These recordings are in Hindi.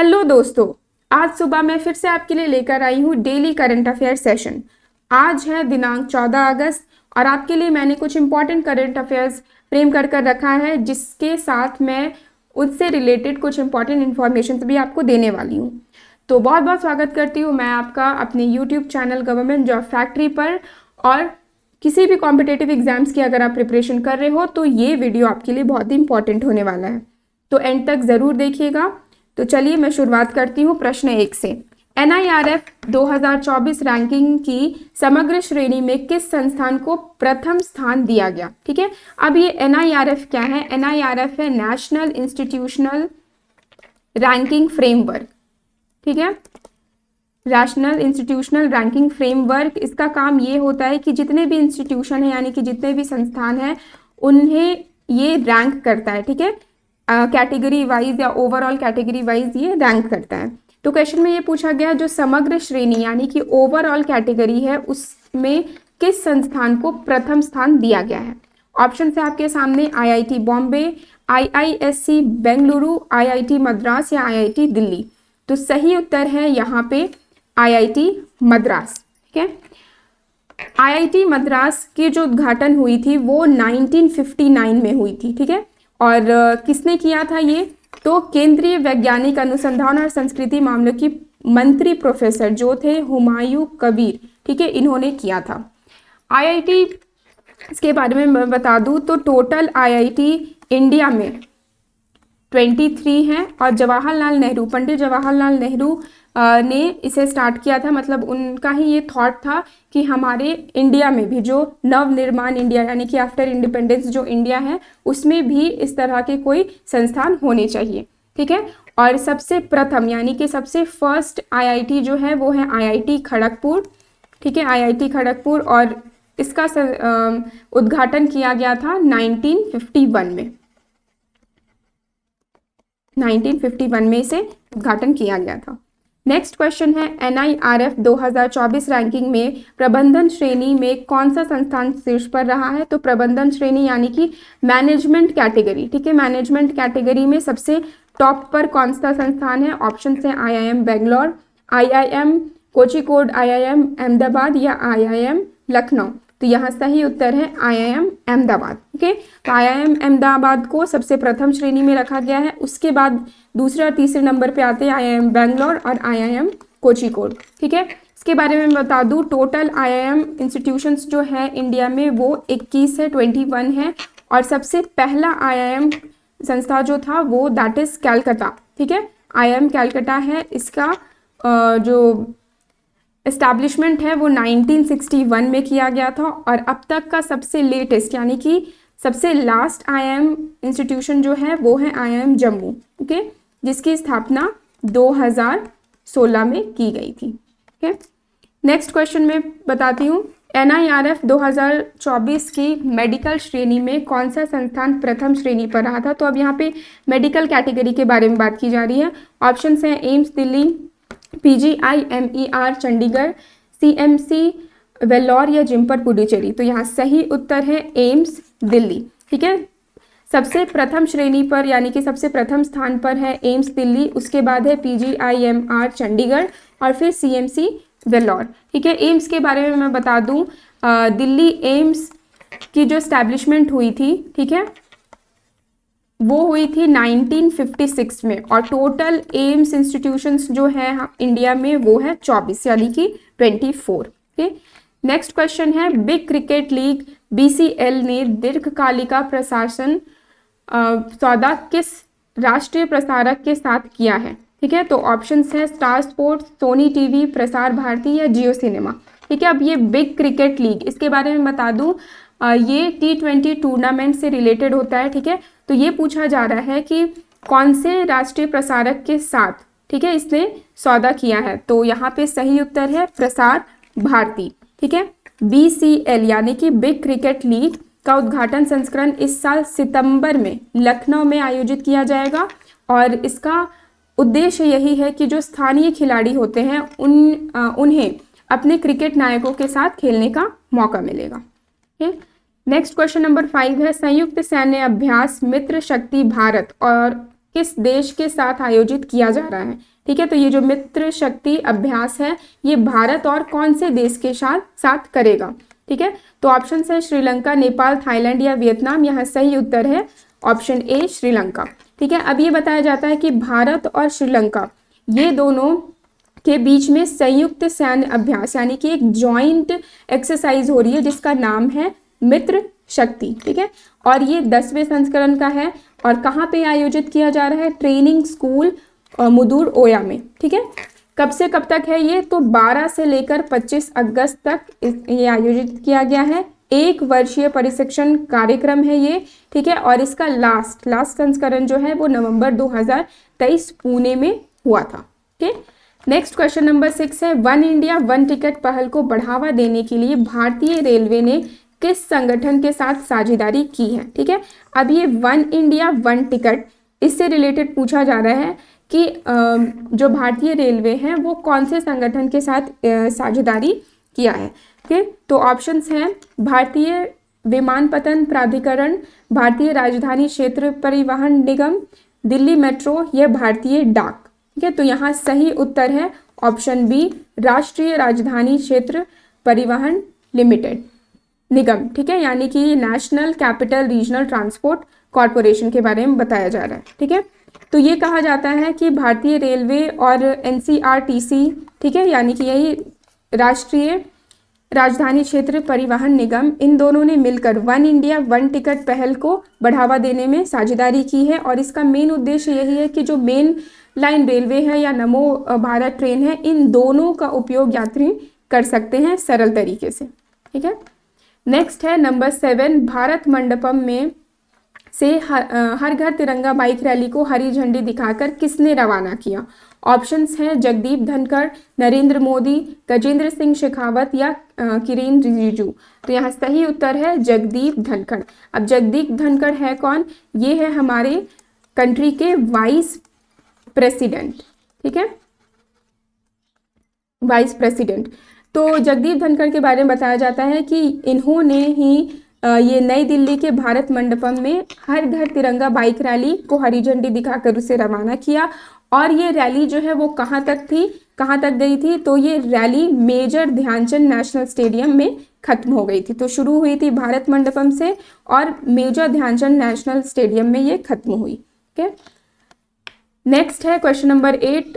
हेलो दोस्तों, आज सुबह मैं फिर से आपके लिए लेकर आई हूँ डेली करंट अफेयर सेशन। आज है दिनांक 14 अगस्त और आपके लिए मैंने कुछ इंपॉर्टेंट करंट अफेयर्स फ्रेम कर कर रखा है, जिसके साथ मैं उससे रिलेटेड कुछ इंपॉर्टेंट इन्फॉर्मेशन भी आपको देने वाली हूँ। तो बहुत बहुत स्वागत करती हूँ मैं आपका अपने YouTube channel government job factory पर। और किसी भी कॉम्पिटेटिव एग्जाम्स की अगर आप प्रिपरेशन कर रहे हो तो ये वीडियो आपके लिए बहुत ही इंपॉर्टेंट होने वाला है, तो एंड तक ज़रूर देखिएगा। तो चलिए मैं शुरुआत करती हूँ प्रश्न 1 से। NIRF 2024 रैंकिंग की समग्र श्रेणी में किस संस्थान को प्रथम स्थान दिया गया? ठीक है, अब ये NIRF क्या है? NIRF है नेशनल इंस्टीट्यूशनल रैंकिंग फ्रेमवर्क। ठीक है, नेशनल इंस्टीट्यूशनल रैंकिंग फ्रेमवर्क, इसका काम ये होता है कि जितने भी इंस्टीट्यूशन है यानी कि जितने भी संस्थान हैं उन्हें ये रैंक करता है। ठीक है, कैटेगरी वाइज या ओवरऑल कैटेगरी वाइज ये रैंक करता है। तो क्वेश्चन में ये पूछा गया जो समग्र श्रेणी यानी कि ओवरऑल कैटेगरी है उसमें किस संस्थान को प्रथम स्थान दिया गया है? ऑप्शन से आपके सामने IIT Bombay, IISc Bengaluru, IIT Madras या IIT दिल्ली। तो सही उत्तर है यहाँ पे IIT मद्रास। ठीक है, IIT मद्रास की जो उद्घाटन हुई थी वो 1959 में हुई थी। ठीक है, और किसने किया था ये? तो केंद्रीय वैज्ञानिक अनुसंधान और संस्कृति मामलों की मंत्री प्रोफेसर जो थे हुमायूं कबीर, ठीक है, इन्होंने किया था। IIT इसके बारे में मैं बता दूं तो टोटल IIT इंडिया में 23 हैं और जवाहरलाल नेहरू, पंडित जवाहरलाल नेहरू ने इसे स्टार्ट किया था। मतलब उनका ही ये थॉट था कि हमारे इंडिया में भी जो नवनिर्माण इंडिया यानी कि आफ्टर इंडिपेंडेंस जो इंडिया है उसमें भी इस तरह के कोई संस्थान होने चाहिए। ठीक है, और सबसे प्रथम यानी कि सबसे फर्स्ट IIT जो है वो है IIT खड़गपुर। ठीक है, IIT खड़गपुर, और इसका उद्घाटन किया गया था 1951 में। 1951 में इसे उद्घाटन किया गया था। नेक्स्ट क्वेश्चन है NIRF 2024 रैंकिंग में प्रबंधन श्रेणी में कौन सा संस्थान शीर्ष पर रहा है? तो प्रबंधन श्रेणी यानी कि मैनेजमेंट कैटेगरी। ठीक है, मैनेजमेंट कैटेगरी में सबसे टॉप पर कौन सा संस्थान है? ऑप्शन है IIM Bangalore, IIM Kozhikode, IIM Ahmedabad या IIM लखनऊ। तो यहाँ सही उत्तर है IIM अहमदाबाद। ओके, तो IIM अहमदाबाद को सबसे प्रथम श्रेणी में रखा गया है। उसके बाद दूसरे और तीसरे नंबर पे आते हैं IIM बेंगलोर और IIM कोझिकोड। ठीक है, इसके बारे में बता दूं टोटल IIM इंस्टीट्यूशंस जो है इंडिया में वो 21 है, 21 है। और सबसे पहला IIM संस्था जो था वो दैट इज कैलकाटा। ठीक है, IIM कैलकाटा है। इसका जो एस्टैब्लिशमेंट है वो 1961 में किया गया था। और अब तक का सबसे लेटेस्ट यानी कि सबसे लास्ट IIM इंस्टीट्यूशन जो है वो है IIM जम्मू। ओके, जिसकी स्थापना 2016 में की गई थी। ओके, नेक्स्ट क्वेश्चन में बताती हूँ NIRF 2024 की मेडिकल श्रेणी में कौन सा संस्थान प्रथम श्रेणी पर रहा था? तो अब यहाँ पे मेडिकल कैटेगरी के बारे में बात की जा रही है। ऑप्शन हैं AIIMS Delhi, PGIMER Chandigarh, CMC Vellore या जिम्पर पुडुचेरी। तो यहाँ सही उत्तर है एम्स दिल्ली। ठीक है, सबसे प्रथम श्रेणी पर यानी कि सबसे प्रथम स्थान पर है एम्स दिल्ली, उसके बाद है PGIMER चंडीगढ़ और फिर CMC वेल्लोर। ठीक है, एम्स के बारे में मैं बता दूं दिल्ली एम्स की जो एस्टैब्लिशमेंट हुई थी, ठीक है, वो हुई थी 1956 में। और टोटल एम्स इंस्टीट्यूशंस जो है इंडिया में वो है 24 यानी कि 24। ओके, नेक्स्ट क्वेश्चन है बिग क्रिकेट लीग BCL ने दीर्घकालिका प्रशासन सौदा किस राष्ट्रीय प्रसारक के साथ किया है? ठीक है, तो ऑप्शंस है star sports, Sony TV, Prasar Bharati या जियो सिनेमा। ठीक है, अब ये बिग क्रिकेट लीग इसके बारे में बता दूं ये T20 टूर्नामेंट से रिलेटेड होता है। ठीक है, तो ये पूछा जा रहा है कि कौन से राष्ट्रीय प्रसारक के साथ, ठीक है, इसने सौदा किया है? तो यहाँ पे सही उत्तर है प्रसार भारती। ठीक है, BCL यानी कि बिग क्रिकेट लीग का उद्घाटन संस्करण इस साल सितंबर में लखनऊ में आयोजित किया जाएगा। और इसका उद्देश्य यही है कि जो स्थानीय खिलाड़ी होते हैं उन्हें अपने क्रिकेट नायकों के साथ खेलने का मौका मिलेगा। नेक्स्ट क्वेश्चन नंबर 5 है संयुक्त सैन्य अभ्यास मित्र शक्ति भारत और किस देश के साथ आयोजित किया जा रहा है। ठीक है, तो ये जो मित्र शक्ति अभ्यास है ये भारत और कौन से देश के साथ करेगा। ठीक है, तो ऑप्शन है श्रीलंका, नेपाल, थाईलैंड या वियतनाम। यहाँ सही उत्तर है ऑप्शन ए श्रीलंका। ठीक है, अब ये बताया जाता है कि भारत और श्रीलंका ये दोनों के बीच में संयुक्त सैन्य अभ्यास यानी कि एक जॉइंट एक्सरसाइज हो रही है जिसका नाम है मित्र शक्ति। ठीक है, और ये 10वें संस्करण का है और कहाँ पे आयोजित किया जा रहा है, ट्रेनिंग स्कूल मुदूर ओया में। ठीक है, कब से कब तक है ये, तो 12 से लेकर 25 अगस्त तक ये आयोजित किया गया है। 1 वर्षीय प्रशिक्षण कार्यक्रम है ये। ठीक है, और इसका लास्ट संस्करण जो है वो नवंबर 2023 पुणे में हुआ था। ठीक, नेक्स्ट क्वेश्चन नंबर 6 है, वन इंडिया वन टिकट पहल को बढ़ावा देने के लिए भारतीय रेलवे ने किस संगठन के साथ साझेदारी की है। ठीक है, अब ये वन इंडिया वन टिकट इससे रिलेटेड पूछा जा रहा है कि जो भारतीय रेलवे है वो कौन से संगठन के साथ साझेदारी किया है। ठीक, तो ऑप्शंस हैं भारतीय विमानपत्तन प्राधिकरण, भारतीय राजधानी क्षेत्र परिवहन निगम, दिल्ली मेट्रो या भारतीय डाक। ठीक है, तो यहाँ सही उत्तर है ऑप्शन बी राष्ट्रीय राजधानी क्षेत्र परिवहन लिमिटेड निगम। ठीक है, यानी कि national capital regional transport corporation के बारे में बताया जा रहा है। ठीक है, तो ये कहा जाता है कि भारतीय रेलवे और एनसीआरटीसी, ठीक है, यानी कि यही राष्ट्रीय राजधानी क्षेत्र परिवहन निगम, इन दोनों ने मिलकर वन इंडिया वन टिकट पहल को बढ़ावा देने में साझेदारी की है। और इसका मेन उद्देश्य यही है कि जो मेन लाइन रेलवे है या नमो भारत ट्रेन है, इन दोनों का उपयोग यात्री कर सकते हैं सरल तरीके से। ठीक है, नेक्स्ट है नंबर 7, भारत मंडपम में से हर घर तिरंगा बाइक रैली को हरी झंडी दिखाकर किसने रवाना किया। ऑप्शंस हैं जगदीप धनखड़, नरेंद्र मोदी, गजेंद्र सिंह शेखावत या किरेन रिजिजू। तो यहाँ सही उत्तर है जगदीप धनखड़। अब जगदीप धनखड़ है कौन, ये है हमारे कंट्री के वाइस प्रेसिडेंट। ठीक है, वाइस प्रेसिडेंट। तो जगदीप धनखड़ के बारे में बताया जाता है कि इन्होंने ही ये नई दिल्ली के भारत मंडपम में हर घर तिरंगा बाइक रैली को हरी झंडी दिखाकर उसे रवाना किया। और ये रैली जो है वो कहाँ तक गई थी, तो ये rally major Dhyan Chand national stadium में खत्म हो गई थी। तो शुरू हुई थी भारत मंडपम से और मेजर ध्यानचंद नेशनल स्टेडियम में ये खत्म हुई। ठीक है, नेक्स्ट है क्वेश्चन नंबर 8,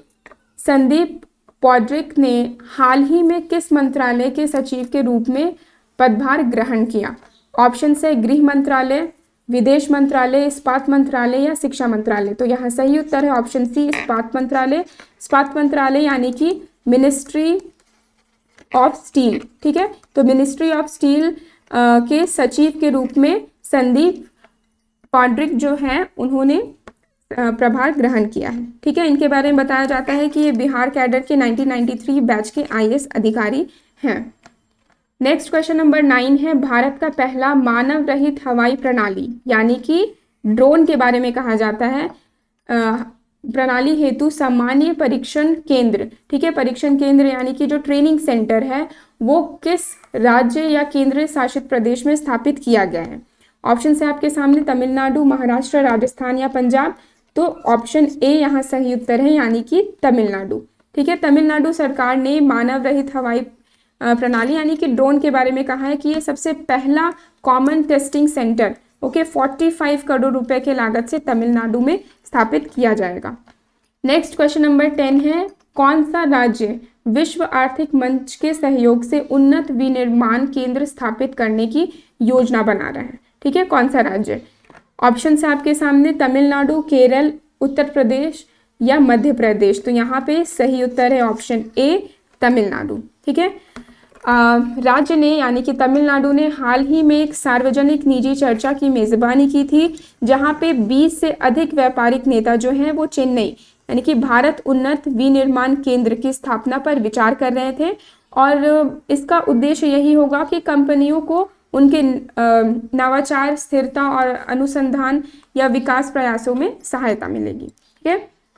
संदीप पॉड्रिक ने हाल ही में किस मंत्रालय के सचिव के रूप में पदभार ग्रहण किया। ऑप्शन है गृह मंत्रालय, विदेश मंत्रालय, इस्पात मंत्रालय या शिक्षा मंत्रालय। तो यहाँ सही उत्तर है ऑप्शन सी इस्पात मंत्रालय। इस्पात मंत्रालय यानी कि मिनिस्ट्री ऑफ स्टील। ठीक है, तो मिनिस्ट्री ऑफ स्टील के सचिव के रूप में संदीप पॉड्रिक जो है उन्होंने प्रभार ग्रहण किया है। ठीक है, इनके बारे में बताया जाता है कि ये बिहार कैडर के 1993 बैच के IAS अधिकारी हैं। नेक्स्ट क्वेश्चन नंबर 9 है, भारत का पहला मानव रहित हवाई प्रणाली यानी कि ड्रोन के बारे में कहा जाता है प्रणाली हेतु सामान्य परीक्षण केंद्र। ठीक है, परीक्षण केंद्र यानी कि जो ट्रेनिंग सेंटर है वो किस राज्य या केंद्र शासित प्रदेश में स्थापित किया गया है। ऑप्शन है आपके सामने तमिलनाडु, महाराष्ट्र, राजस्थान या पंजाब। तो ऑप्शन ए यहाँ सही उत्तर है यानी कि तमिलनाडु। ठीक है, तमिलनाडु सरकार ने मानव रहित हवाई प्रणाली यानी कि ड्रोन के बारे में कहा है कि ये सबसे पहला कॉमन टेस्टिंग सेंटर 45 करोड़ रुपए के लागत से तमिलनाडु में स्थापित किया जाएगा। नेक्स्ट क्वेश्चन नंबर 10 है, कौन सा राज्य विश्व आर्थिक मंच के सहयोग से उन्नत विनिर्माण केंद्र स्थापित करने की योजना बना रहा है। ठीक है, कौन सा राज्य। ऑप्शन है आपके सामने तमिलनाडु, केरल, उत्तर प्रदेश या मध्य प्रदेश। तो यहाँ पे सही उत्तर है ऑप्शन ए तमिलनाडु। ठीक है, राज्य ने यानी कि तमिलनाडु ने हाल ही में एक सार्वजनिक निजी चर्चा की मेजबानी की थी जहां पे 20 से अधिक व्यापारिक नेता जो हैं वो चेन्नई यानी कि भारत उन्नत विनिर्माण केंद्र की स्थापना पर विचार कर रहे थे। और इसका उद्देश्य यही होगा कि कंपनियों को उनके नवाचार, स्थिरता और अनुसंधान या विकास प्रयासों में सहायता मिलेगी। ठीक है,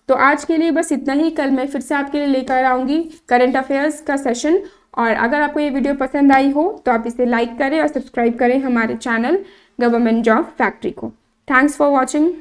तो आज के लिए बस इतना ही। कल मैं फिर से आपके लिए लेकर आऊँगी करंट अफेयर्स का सेशन। और अगर आपको ये वीडियो पसंद आई हो तो आप इसे लाइक करें और सब्सक्राइब करें हमारे चैनल गवर्नमेंट जॉब फैक्ट्री को। Thanks for watching.